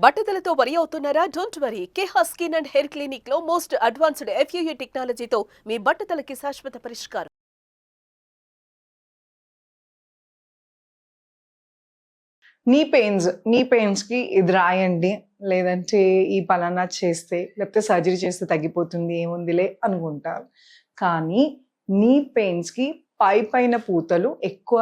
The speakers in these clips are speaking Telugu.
బట్టతలతో వరి అవుతున్నారా? Don't worry. Keha skin and hair clinic లో మోస్ట్ అడ్వాన్స్డ్ FUE టెక్నాలజీతో మీ బట్టతలకి శాశ్వత పరిష్కారం. నీ పెయిన్స్కి ఇది రాయండి, లేదంటే ఈ పలానా చేస్తే, లేకపోతే సర్జరీ చేస్తే తగ్గిపోతుంది, ఏముందిలే అనుకుంటారు. కానీ నీ పెయిన్స్కి పైన పూతలు ఎక్కువ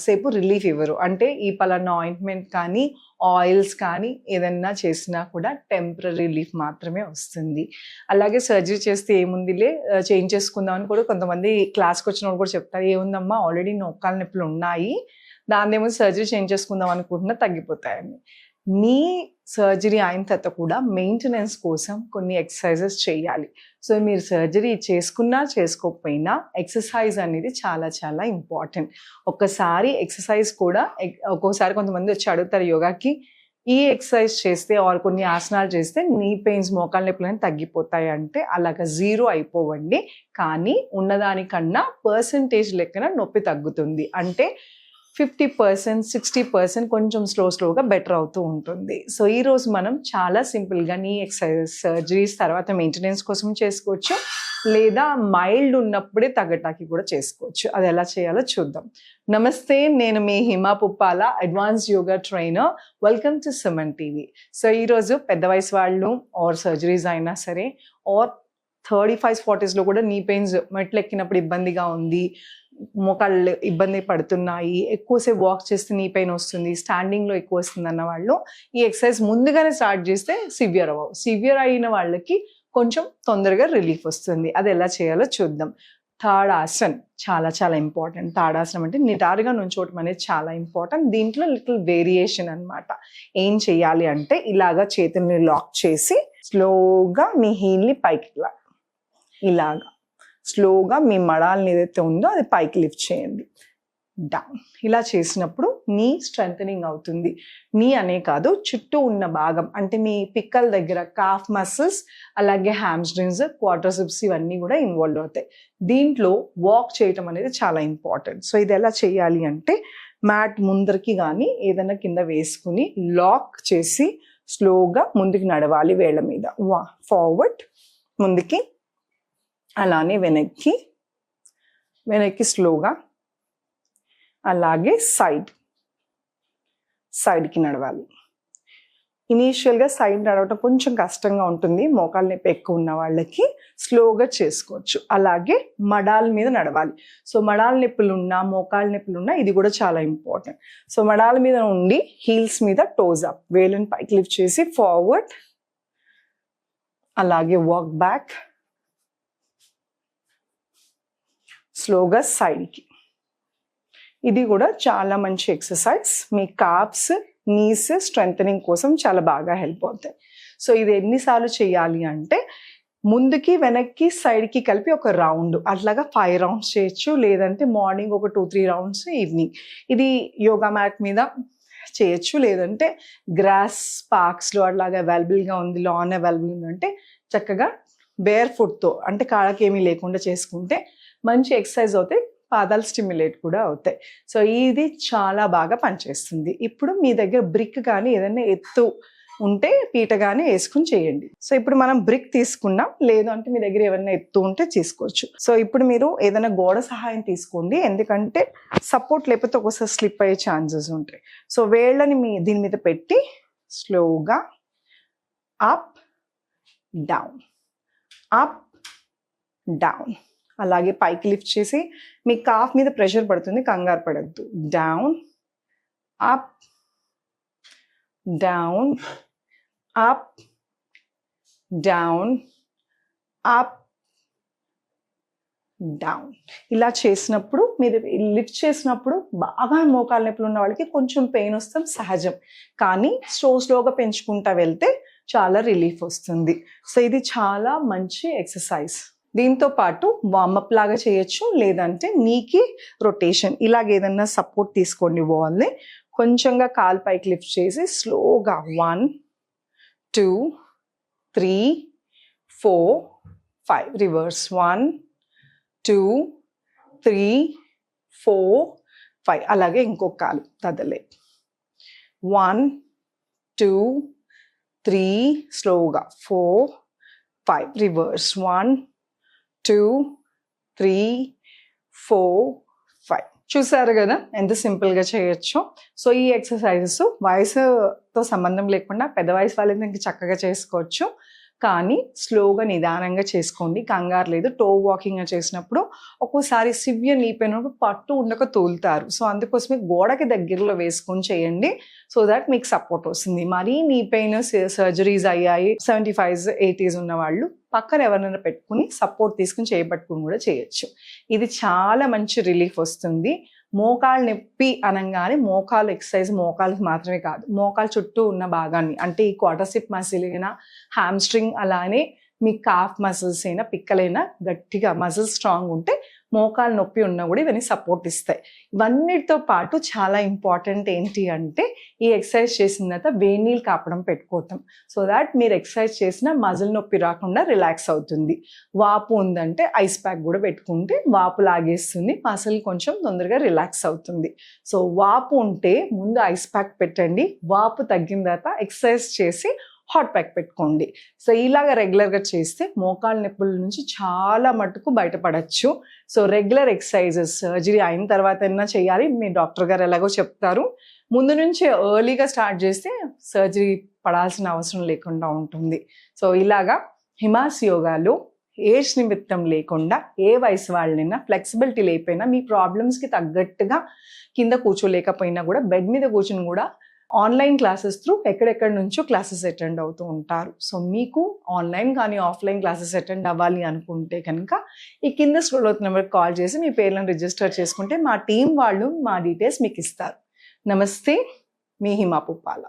సేపు రిలీఫ్ ఇవ్వరు. అంటే ఈ పలానా ఆయింట్మెంట్ కానీ ఆయిల్స్ కానీ ఏదన్నా చేసినా కూడా టెంపరీ రిలీఫ్ మాత్రమే వస్తుంది. అలాగే సర్జరీ చేస్తే ఏముందిలే చేంజ్ చేసుకుందామని కూడా కొంతమంది క్లాస్కి వచ్చిన వాళ్ళు కూడా చెప్తారు, ఏముందమ్మా ఆల్రెడీ నొక్కాల నొప్పులు ఉన్నాయి, దాన్నేమో సర్జరీ చేంజ్ చేసుకుందాం అనుకుంటున్నా తగ్గిపోతాయని. నీ సర్జరీ అయిన తర్వాత కూడా మెయింటెనెన్స్ కోసం కొన్ని ఎక్సర్సైజెస్ చేయాలి. సో మీరు సర్జరీ చేసుకున్నా చేసుకోకపోయినా ఎక్సర్సైజ్ అనేది చాలా చాలా ఇంపార్టెంట్. ఒక్కసారి ఎక్సర్సైజ్ కూడా ఒక్కోసారి కొంతమంది వచ్చి అడుగుతారు యోగాకి, ఈ ఎక్సర్సైజ్ చేస్తే ఆర్ కొన్ని ఆసనాలు చేస్తే నీ పెయిన్స్ మోకాళ్ళ నొప్పులని తగ్గిపోతాయి అంటే అలాగా జీరో అయిపోవండి. కానీ ఉన్నదానికన్నా పర్సంటేజ్ లెక్కన నొప్పి తగ్గుతుంది. అంటే 50%, 60% కొంచెం స్లోగా బెటర్ అవుతూ ఉంటుంది. సో ఈరోజు మనం చాలా సింపుల్గా నీ ఎక్సర్సైజ్ సర్జరీస్ తర్వాత మెయింటెనెన్స్ కోసం చేసుకోవచ్చు, లేదా మైల్డ్ ఉన్నప్పుడే తగ్గటానికి కూడా చేసుకోవచ్చు. అది ఎలా చేయాలో చూద్దాం. నమస్తే, నేను మీ Hima Puppala, advance yoga trainer. Welcome to Suman TV. So ఈరోజు పెద్ద వయసు వాళ్ళు ఆర్ సర్జరీస్ అయినా సరే, ఆర్ 35s, 40sలో కూడా నీ పెయిన్స్ మెట్లు ఎక్కినప్పుడు ఇబ్బందిగా ఉంది, మోకాళ్ళు ఇబ్బంది పడుతున్నాయి, ఎక్కువసేపు వాక్ చేస్తే నీ పెయిన్ వస్తుంది, స్టాండింగ్లో ఎక్కువ వస్తుంది అన్న వాళ్ళు ఈ ఎక్సర్సైజ్ ముందుగానే స్టార్ట్ చేస్తే సివియర్ అవ్వవు. సివియర్ అయిన వాళ్ళకి కొంచెం తొందరగా రిలీఫ్ వస్తుంది. అది ఎలా చేయాలో చూద్దాం. తాడాసన్ చాలా చాలా ఇంపార్టెంట్. తాడాసనం అంటే నిటారుగా నుంచోవటం అనేది చాలా ఇంపార్టెంట్. దీంట్లో లిటిల్ వేరియేషన్ అనమాట. ఏం చేయాలి అంటే ఇలాగా చేతుల్ని లాక్ చేసి స్లోగా మీ హీల్ని పైకి ఇలాగా స్లోగా మీ మడాల్ని ఏదైతే ఉందో అది పైకి లిఫ్ట్ చేయండి, డౌన్. ఇలా చేసినప్పుడు నీ స్ట్రెంథనింగ్ అవుతుంది. నీ అనే కాదు, చుట్టూ ఉన్న భాగం అంటే మీ పిక్కల దగ్గర కాఫ్ మసిల్స్, అలాగే హ్యామ్స్ట్రింగ్స్, క్వాడ్రిసెప్స్ ఇవన్నీ కూడా ఇన్వాల్వ్ అవుతాయి. దీంట్లో వాక్ చేయటం అనేది చాలా ఇంపార్టెంట్. సో ఇది ఎలా చేయాలి అంటే మ్యాట్ ముందరికి కానీ ఏదైనా కింద వేసుకుని లాక్ చేసి స్లోగా ముందుకు నడవాలి. వేళ్ళ మీద ఫార్వర్డ్, ముందుకి, అలానే వెనక్కి స్లోగా, అలాగే సైడ్కి నడవాలి. ఇనీషియల్గా సైడ్ నడవటం కొంచెం కష్టంగా ఉంటుంది, మోకాళ్ళ నొప్పి ఎక్కువ ఉన్న వాళ్ళకి స్లోగా చేసుకోవచ్చు. అలాగే మడాల మీద నడవాలి. సో మడాల నొప్పులు ఉన్నా, మోకాళ్ళ నొప్పులు ఉన్నా ఇది కూడా చాలా ఇంపార్టెంట్. సో మడాల మీద ఉండి హీల్స్ మీద టోస్ అప్, వేళ్ళని పైకి లిఫ్ట్ చేసి ఫార్వర్డ్, అలాగే వాక్ బ్యాక్, స్లోగా సైడ్కి. ఇది కూడా చాలా మంచి ఎక్సర్సైజ్. మీ కాప్స్, నీస్ స్ట్రెంథనింగ్ కోసం చాలా బాగా హెల్ప్ అవుతాయి. సో ఇది ఎన్నిసార్లు చేయాలి అంటే ముందుకి వెనక్కి సైడ్కి కలిపి ఒక రౌండ్, అట్లాగా 5 రౌండ్స్ చేయొచ్చు. లేదంటే మార్నింగ్ ఒక 2-3 రౌండ్స్, ఈవినింగ్. ఇది యోగా మ్యాట్ మీద చేయొచ్చు, లేదంటే గ్రాస్ పార్క్స్లో అట్లాగా అవైలబుల్గా ఉంది, లాన్ అవైలబుల్ ఉందంటే చక్కగా బేర్ ఫుట్తో అంటే కాళ్ళకి ఏమీ లేకుండా చేసుకుంటే మంచి ఎక్సర్సైజ్ అవుతాయి, పాదాలు స్టిమ్యులేట్ కూడా అవుతాయి. సో ఇది చాలా బాగా పనిచేస్తుంది. ఇప్పుడు మీ దగ్గర బ్రిక్ కానీ ఏదైనా ఎత్తు ఉంటే పీట కానీ వేసుకుని చేయండి. సో ఇప్పుడు మనం బ్రిక్ తీసుకున్నాం, లేదు అంటే మీ దగ్గర ఏమైనా ఎత్తు ఉంటే తీసుకోవచ్చు. సో ఇప్పుడు మీరు ఏదైనా గోడ సహాయం తీసుకోండి, ఎందుకంటే సపోర్ట్ లేకపోతే ఒకసారి స్లిప్ అయ్యే ఛాన్సెస్ ఉంటాయి. సో వేళ్ళని దీని మీద పెట్టి స్లోగా అప్ డౌన్, అప్ డౌన్, అలాగే పైకి లిఫ్ట్ చేసి మీ కాఫ్ మీద ప్రెషర్ పడుతుంది, కంగారు పడద్దు. Down, up, down, up, down, up, down. ఇలా చేసినప్పుడు మీరు లిఫ్ట్ చేసినప్పుడు బాగా మోకాళ్ళ నొప్పులు ఉన్న వాళ్ళకి కొంచెం పెయిన్ వస్తాం సహజం, కానీ స్లోగా పెంచుకుంటా వెళ్తే చాలా రిలీఫ్ వస్తుంది. సో ఇది చాలా మంచి ఎక్సర్సైజ్. దీంతో పాటు వార్మప్ లాగా చేయొచ్చు, లేదంటే నీకి రొటేషన్ ఇలాగ ఏదన్నా సపోర్ట్ తీసుకోండి. వాల్ని కొంచెంగా కాలు పైకి లిఫ్ట్ చేసి స్లోగా 1, 2, 3, 4, 5 రివర్స్. 1, 2, 3, 4, 5 అలాగే ఇంకొక కాలు కదలే. 1, 2 3 స్లోగా 4 5 రివర్స్ 1 2 3 4 5 చూసారు కదా ఎంత సింపుల్గా చేయొచ్చు. సో ఈ ఎక్సర్సైజెస్ వయసుతో సంబంధం లేకుండా పెద్ద వయసు వాళ్ళని ఇంకా చక్కగా చేసుకోవచ్చు, కానీ స్లోగా నిదానంగా చేసుకోండి, కంగారు లేదు. టో వాకింగ్ చేసినప్పుడు ఒక్కోసారి సివియర్ నీ పెయిన్ పట్టు ఉండక తోలుతారు. సో అందుకోసమే గోడకి దగ్గరలో వేసుకొని చేయండి, సో దట్ మీకు సపోర్ట్ వస్తుంది. మరీ నీ పెయిన్ సర్జరీస్ అయ్యాయి 75s 80s ఉన్న వాళ్ళు పక్కన ఎవరైనా పెట్టుకుని సపోర్ట్ తీసుకుని చేయబట్టుకుని కూడా చేయొచ్చు. ఇది చాలా మంచి రిలీఫ్ వస్తుంది. మోకాలు నొప్పి అనగానే మోకాలు ఎక్సర్సైజ్ మోకాలకి మాత్రమే కాదు, మోకాలు చుట్టూ ఉన్న భాగాన్ని అంటే ఈ క్వార్టర్సిప్ మసిల్ అయినా, హ్యామ్స్ట్రింగ్, అలానే మీ కాఫ్ మసిల్స్ అయినా, పిక్కలైనా గట్టిగా మసిల్స్ స్ట్రాంగ్ ఉంటే మోకాలు నొప్పి ఉన్నా కూడా ఇవన్నీ సపోర్ట్ ఇస్తాయి. ఇవన్నిటితో పాటు చాలా ఇంపార్టెంట్ ఏంటి అంటే ఈ ఎక్సర్సైజ్ చేసిన తర్వాత వేడి నీళ్ళు కాపడం పెట్టుకోవటం, సో దాట్ మీరు ఎక్సర్సైజ్ చేసిన మజిల్ నొప్పి రాకుండా రిలాక్స్ అవుతుంది. వాపు ఉందంటే ఐస్ ప్యాక్ కూడా పెట్టుకుంటే వాపు లాగేస్తుంది, మసిల్ కొంచెం తొందరగా రిలాక్స్ అవుతుంది. సో వాపు ఉంటే ముందు ఐస్ ప్యాక్ పెట్టండి, వాపు తగ్గిన తర్వాత ఎక్సర్సైజ్ చేసి హాట్ ప్యాక్ పెట్టుకోండి. సో ఇలాగ రెగ్యులర్గా చేస్తే మోకాళ్ళ నొప్పుల నుంచి చాలా మటుకు బయటపడచ్చు. సో రెగ్యులర్ ఎక్సర్సైజెస్ సర్జరీ అయిన తర్వాత అయినా చేయాలి, మీ డాక్టర్ గారు ఎలాగో చెప్తారు. ముందు నుంచే ఎర్లీగా స్టార్ట్ చేస్తే సర్జరీ పడాల్సిన అవసరం లేకుండా ఉంటుంది. సో ఇలాగా హిమాస్ యోగాలో ఏజ్ నిమిత్తం లేకుండా ఏ వయసు వాళ్ళైనా ఫ్లెక్సిబిలిటీ లేకపోయినా మీ ప్రాబ్లమ్స్కి తగ్గట్టుగా కింద కూర్చోలేకపోయినా కూడా బెడ్ మీద కూర్చుని కూడా ఆన్లైన్ క్లాసెస్ త్రూ ఎక్కడెక్కడి నుంచో క్లాసెస్ అటెండ్ అవుతూ ఉంటారు. సో మీకు ఆన్లైన్ కానీ ఆఫ్లైన్ క్లాసెస్ అటెండ్ అవ్వాలి అనుకుంటే కనుక ఈ కింద స్క్రోల్ అవుతున్న నెంబర్కి కాల్ చేసి మీ పేర్లను రిజిస్టర్ చేసుకుంటే మా టీం వాళ్ళు మా డీటెయిల్స్ మీకు ఇస్తారు. నమస్తే, మీ హిమా పుప్పాల.